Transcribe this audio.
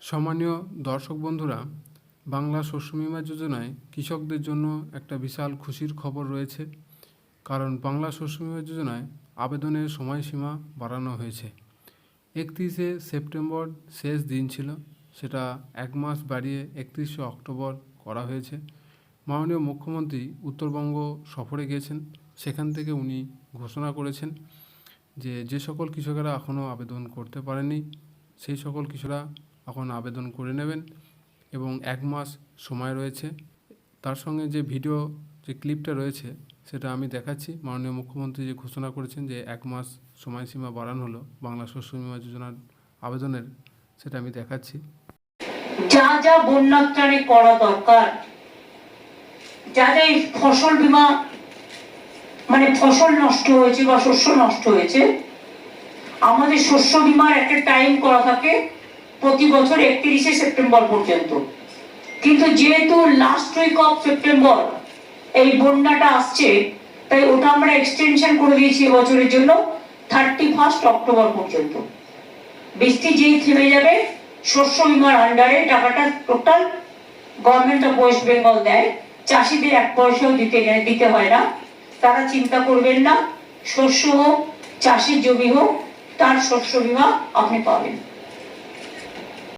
সম্মানীয় দর্শক বন্ধুরা, বাংলা শস্য বীমা যোজনায় কৃষকদের জন্য একটা বিশাল খুশির খবর রয়েছে। কারণ বাংলা শস্য বীমা যোজনায় আবেদনের সময়সীমা বাড়ানো হয়েছে। 31শে সেপ্টেম্বর শেষ দিন ছিল, সেটা 1 মাস বাড়িয়ে 31শে অক্টোবর করা হয়েছে। মাননীয় মুখ্যমন্ত্রী উত্তরবঙ্গ সফরে গিয়েছেন, সেখান থেকে উনি ঘোষণা করেছেন যে সকল কৃষকেরা এখনও আবেদন করতে পারেনি সেই সকল কৃষকরা এখন আবেদন করে নেবেন এবং 1 মাস সময় রয়েছে। তার সঙ্গে যে ভিডিও যে ক্লিপটা রয়েছে সেটা আমি দেখাচ্ছি। মাননীয় মুখ্যমন্ত্রী যে ঘোষণা করেছেন যে 1 মাস সময়সীমা বাড়ানো হলো বাংলা শস্য বীমা যোজনার আবেদনের, সেটা আমি দেখাচ্ছি। যা যা বন্যাত্রাণে করা দরকার, যা যা ফসল বীমা মানে ফসল নষ্ট হয়েছে বা শস্য নষ্ট হয়েছে, আমাদের শস্য বীমার একটা টাইম করা থাকে প্রতি বছর 31শে সেপ্টেম্বর পর্যন্ত। কিন্তু যেহেতু লাস্ট উইক অফ সেপ্টেম্বর এই বন্যাটা আসছে, তাই ওটা আমরা এক্সটেনশন করে দিয়েছি এবছরের জন্য 31 অক্টোবর পর্যন্ত। বৃষ্টি যেই থেমে যাবে, শস্য বীমার আন্ডারে টাকাটা total government of West Bengal দেয়। চাষিদের 1 পয়সাও দিতে হয় না। তারা চিন্তা করবেন না, শস্য হোক চাষের জমি হোক, তার শস্য বীমা আপনি পাবেন।